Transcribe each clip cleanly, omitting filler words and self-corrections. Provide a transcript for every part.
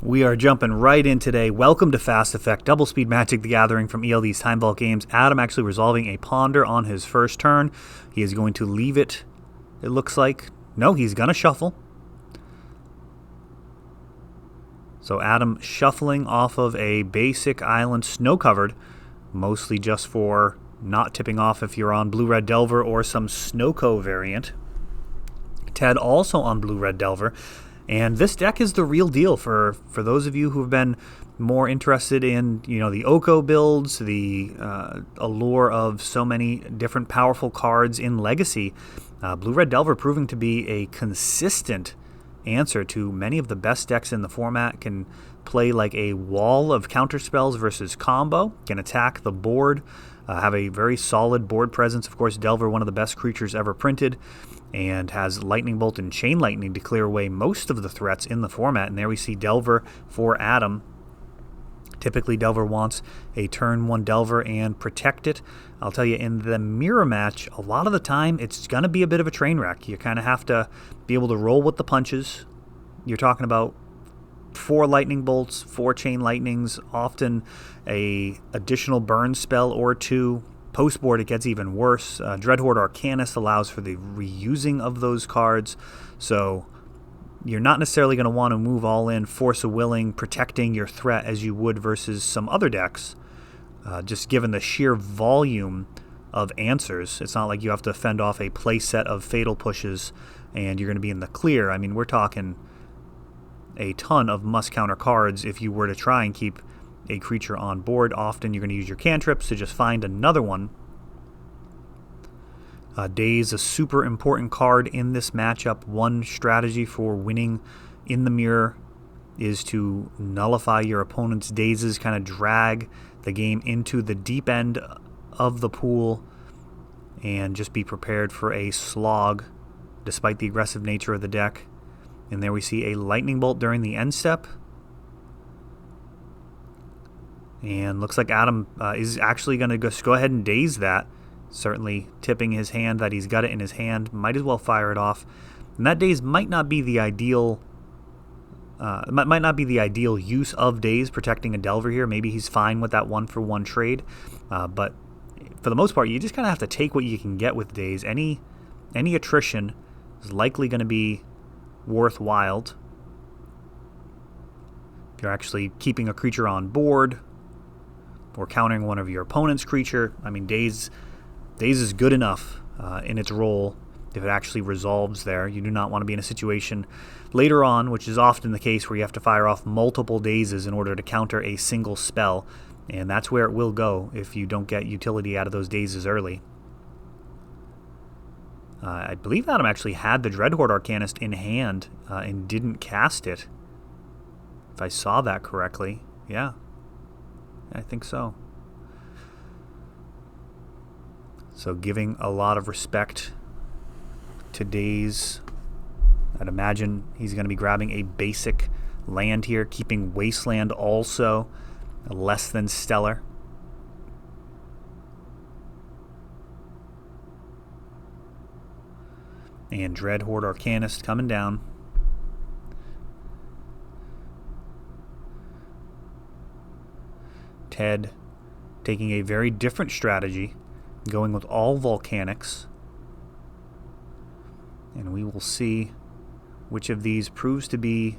We are jumping right in today. Welcome to Fast Effect, Double Speed Magic the Gathering from ELD's Time Vault Games. Adam actually resolving a ponder on his first turn. He is going to leave it looks like. No, he's going to shuffle. So Adam shuffling off of a basic island snow-covered, mostly just for not tipping off if you're on Blue-Red Delver or some Snowco variant. Ted also on Blue-Red Delver. And this deck is the real deal for those of you who have been more interested in, the Oko builds, the allure of so many different powerful cards in Legacy. Blue-Red Delver proving to be a consistent answer to many of the best decks in the format. Can play like a wall of counterspells versus combo, can attack the board, have a very solid board presence. Of course, Delver, one of the best creatures ever printed, and has Lightning Bolt and Chain Lightning to clear away most of the threats in the format. And there we see Delver for Adam. Typically, Delver wants a turn 1 Delver and protect it. I'll tell you, in the mirror match, a lot of the time, it's going to be a bit of a train wreck. You kind of have to be able to roll with the punches. You're talking about 4 Lightning Bolts, 4 Chain Lightnings, often a additional burn spell or 2. Postboard, it gets even worse. Dreadhorde Arcanist allows for the reusing of those cards. So you're not necessarily going to want to move all in, Force of Willing, protecting your threat as you would versus some other decks. Just given the sheer volume of answers, it's not like you have to fend off a play set of Fatal Pushes and you're going to be in the clear. I mean, we're talking a ton of must-counter cards if you were to try and keep a creature on board. Often you're going to use your cantrips to just find another one. Daze, a super important card in this matchup. One strategy for winning in the mirror is to nullify your opponent's dazes, kind of drag the game into the deep end of the pool, and just be prepared for a slog despite the aggressive nature of the deck. And there we see a Lightning Bolt during the end step. And looks like Adam is actually going to go ahead and daze that. Certainly tipping his hand that he's got it in his hand. Might as well fire it off. And that daze might not be the ideal use of daze, protecting a Delver here. Maybe he's fine with that 1-for-1 trade. But for the most part, you just kind of have to take what you can get with daze. Any attrition is likely going to be worthwhile. If you're actually keeping a creature on board or countering one of your opponent's creature, I mean, Daze is good enough in its role if it actually resolves there. You do not want to be in a situation later on, which is often the case, where you have to fire off multiple Dazes in order to counter a single spell, and that's where it will go if you don't get utility out of those Dazes early. I believe Adam actually had the Dreadhorde Arcanist in hand and didn't cast it, if I saw that correctly. Yeah. I think so. So giving a lot of respect to Daze. I'd imagine he's going to be grabbing a basic land here, keeping Wasteland also less than stellar. And Dreadhorde Arcanist coming down. Ted taking a very different strategy, going with all volcanics. And we will see which of these proves to be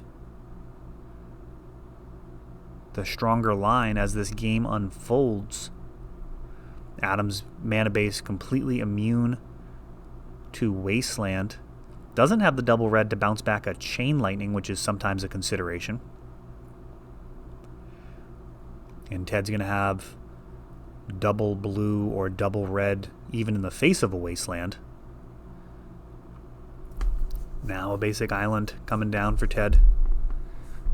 the stronger line as this game unfolds. Adam's mana base completely immune to Wasteland. Doesn't have the double red to bounce back a Chain Lightning, which is sometimes a consideration. And Ted's going to have double blue or double red, even in the face of a Wasteland. Now a basic island coming down for Ted.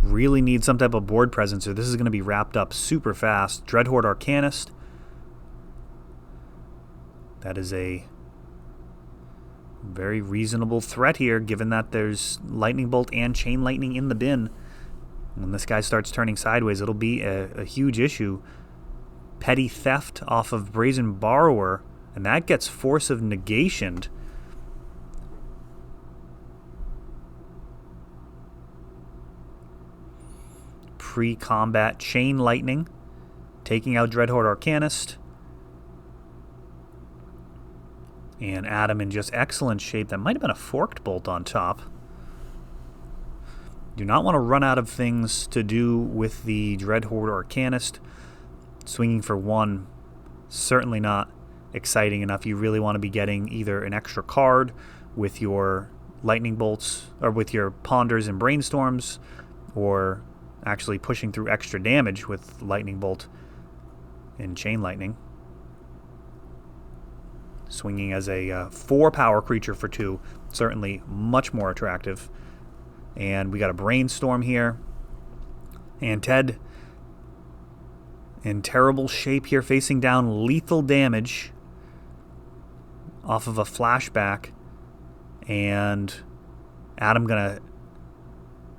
Really needs some type of board presence, or this is going to be wrapped up super fast. Dreadhorde Arcanist. That is a very reasonable threat here, given that there's Lightning Bolt and Chain Lightning in the bin. When this guy starts turning sideways, it'll be a huge issue. Petty Theft off of Brazen Borrower, and that gets Force of Negationed. pre-combat Chain Lightning, taking out Dreadhorde Arcanist. And Adam in just excellent shape. That might have been a Forked Bolt on top. Do not want to run out of things to do with the Dreadhorde Arcanist. Swinging for 1, certainly not exciting enough. You really want to be getting either an extra card with your Lightning Bolts, or with your Ponders and Brainstorms, or actually pushing through extra damage with Lightning Bolt and Chain Lightning. Swinging as a 4-power creature for 2, certainly much more attractive. And we got a Brainstorm here. And Ted in terrible shape here, facing down lethal damage off of a flashback. And Adam going to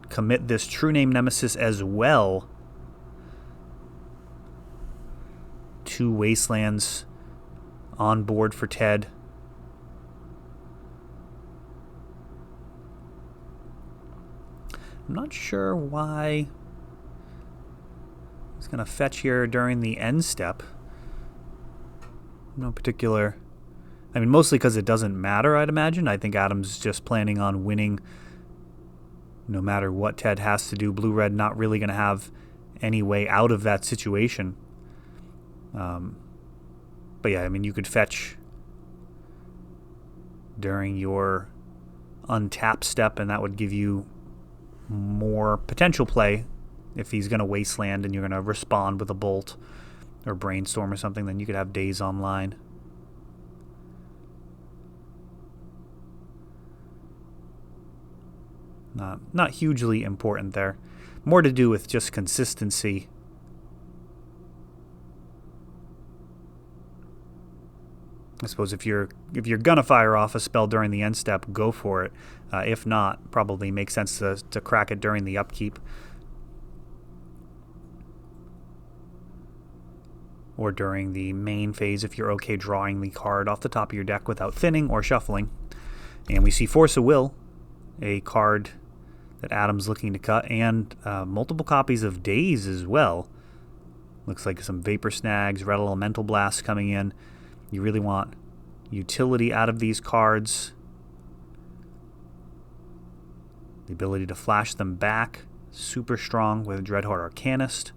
commit this True Name Nemesis as well. 2 Wastelands on board for Ted. I'm not sure why he's going to fetch here during the end step. No particular... I mean, mostly because it doesn't matter, I'd imagine. I think Adam's just planning on winning no matter what Ted has to do. Blue-Red not really going to have any way out of that situation. But yeah, I mean, you could fetch during your untap step, and that would give you more potential play. If he's going to Wasteland and you're going to respond with a Bolt or Brainstorm or something, then you could have Days Online. Not hugely important there. More to do with just consistency. I suppose if you're gonna fire off a spell during the end step, go for it. If not, probably makes sense to crack it during the upkeep. Or during the main phase if you're okay drawing the card off the top of your deck without thinning or shuffling. And we see Force of Will, a card that Adam's looking to cut, and multiple copies of Daze as well. Looks like some Vapor Snags, Red Elemental Blast coming in. You really want utility out of these cards. The ability to flash them back, super strong with Dreadhorde Arcanist.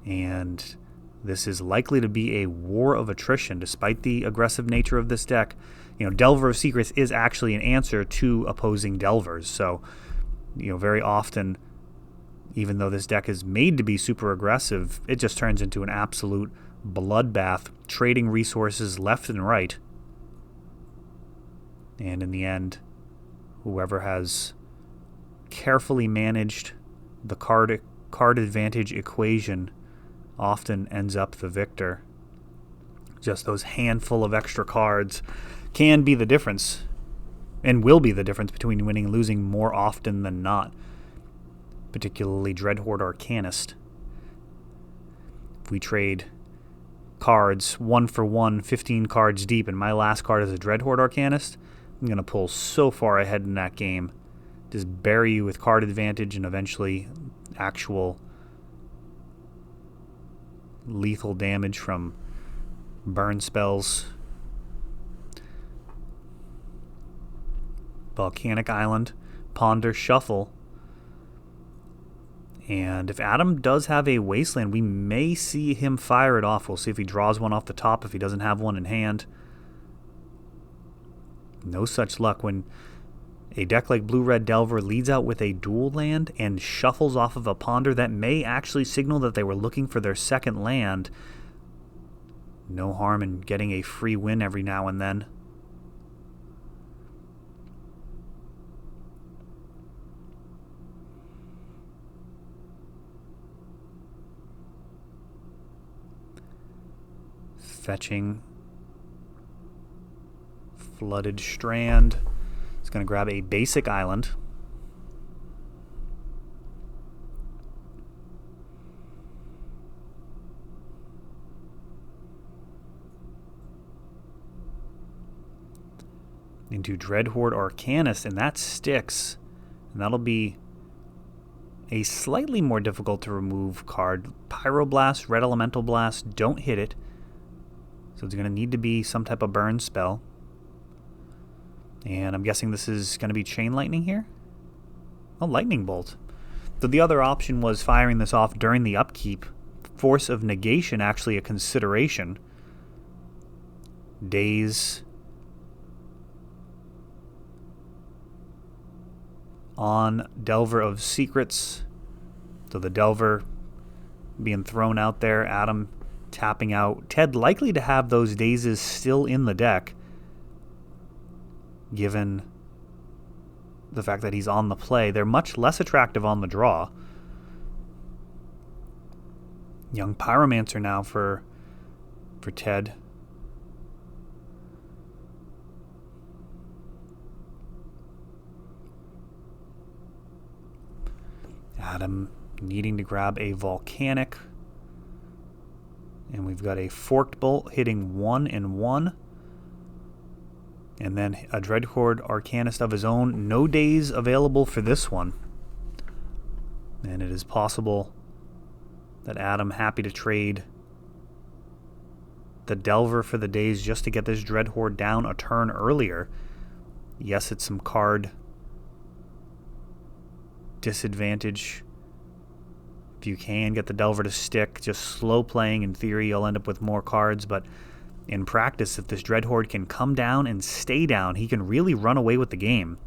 And this is likely to be a war of attrition, despite the aggressive nature of this deck. You know, Delver of Secrets is actually an answer to opposing Delvers. So, you know, very often, even though this deck is made to be super aggressive, it just turns into an absolute bloodbath, trading resources left and right. And in the end, whoever has carefully managed the card advantage equation often ends up the victor. Just those handful of extra cards can be the difference, and will be the difference between winning and losing more often than not. Particularly Dreadhorde Arcanist. If we trade cards 1 for 1, 15 cards deep, and my last card is a Dreadhorde Arcanist, I'm going to pull so far ahead in that game. Just bury you with card advantage and eventually actual lethal damage from burn spells. Volcanic Island, Ponder, Shuffle. And if Adam does have a Wasteland, we may see him fire it off. We'll see if he draws one off the top, if he doesn't have one in hand. No such luck. When a deck like Blue-Red Delver leads out with a dual land and shuffles off of a Ponder, that may actually signal that they were looking for their second land. No harm in getting a free win every now and then. Fetching Flooded Strand. It's going to grab a basic island. Into Dreadhorde Arcanist, and that sticks. And that'll be a slightly more difficult to remove card. Pyroblast, Red Elemental Blast, don't hit it. So it's going to need to be some type of burn spell. And I'm guessing this is going to be Chain Lightning here? Oh, Lightning Bolt. So the other option was firing this off during the upkeep. Force of Negation actually a consideration. Daze on Delver of Secrets. So the Delver being thrown out there, Adam tapping out. Ted likely to have those Dazes still in the deck, given the fact that he's on the play. They're much less attractive on the draw. Young Pyromancer now for Ted. Adam needing to grab a Volcanic. And we've got a Forked Bolt hitting 1 and 1. And then a Dreadhorde Arcanist of his own. No days available for this one. And it is possible that Adam happy to trade the Delver for the days just to get this Dreadhorde down a turn earlier. Yes, it's some card disadvantage. If you can get the Delver to stick, just slow playing, in theory you'll end up with more cards, but in practice, if this Dreadhorde can come down and stay down, he can really run away with the game.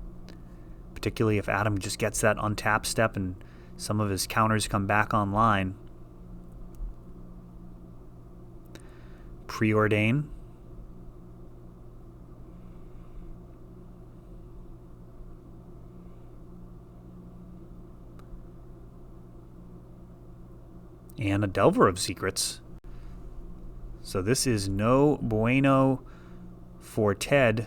Particularly if Adam just gets that untap step and some of his counters come back online. Preordain. And a Delver of Secrets. So this is no bueno for Ted.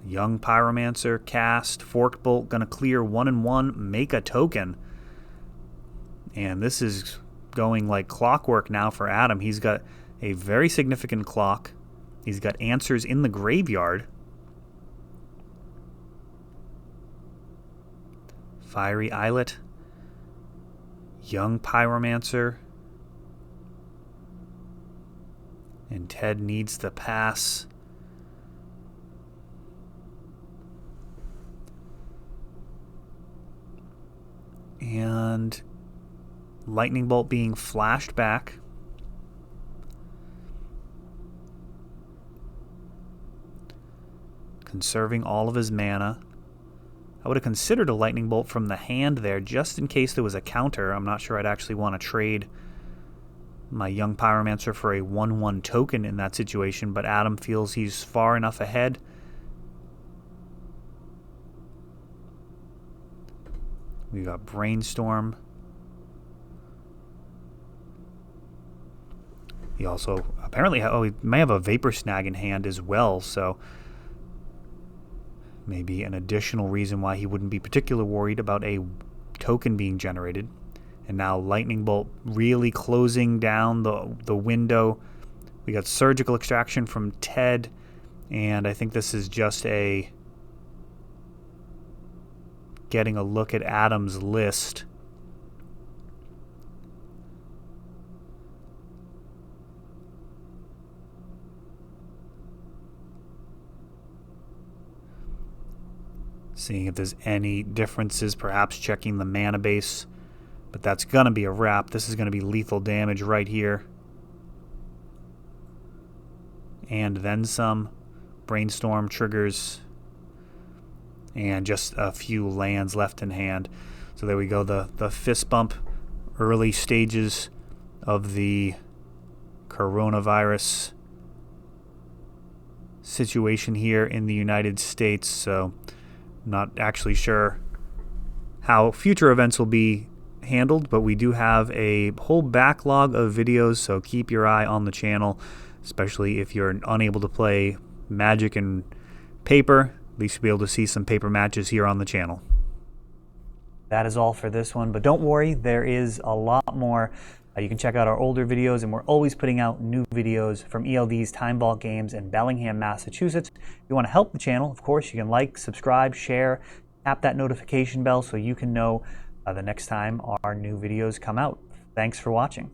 Young Pyromancer, cast, Forked Bolt, gonna clear 1 and 1, make a token. And this is going like clockwork now for Adam. He's got a very significant clock. He's got answers in the graveyard. Fiery Islet. Young Pyromancer. And Ted needs to pass. And Lightning Bolt being flashed back. Conserving all of his mana. I would have considered a Lightning Bolt from the hand there just in case there was a counter. I'm not sure I'd actually want to trade my Young Pyromancer for a 1/1 token in that situation, but Adam feels he's far enough ahead. We've got Brainstorm. He also apparently, he may have a Vapor Snag in hand as well, so maybe an additional reason why he wouldn't be particularly worried about a token being generated. And now Lightning Bolt really closing down the window. We got Surgical Extraction from Ted, and I think this is just a getting a look at Adam's list. Seeing if there's any differences, perhaps checking the mana base. But that's going to be a wrap. This is going to be lethal damage right here. And then some. Brainstorm triggers. And just a few lands left in hand. So there we go. The fist bump. Early stages of the coronavirus situation here in the United States. So not actually sure how future events will be handled, but we do have a whole backlog of videos, so keep your eye on the channel, especially if you're unable to play Magic and paper. At least you'll be able to see some paper matches here on the channel. That is all for this one, but don't worry, there is a lot more. You can check out our older videos, and we're always putting out new videos from ELD's Time Vault Games in Bellingham, Massachusetts. If you want to help the channel, of course, you can like, subscribe, share, tap that notification bell so you can know the next time our new videos come out. Thanks for watching.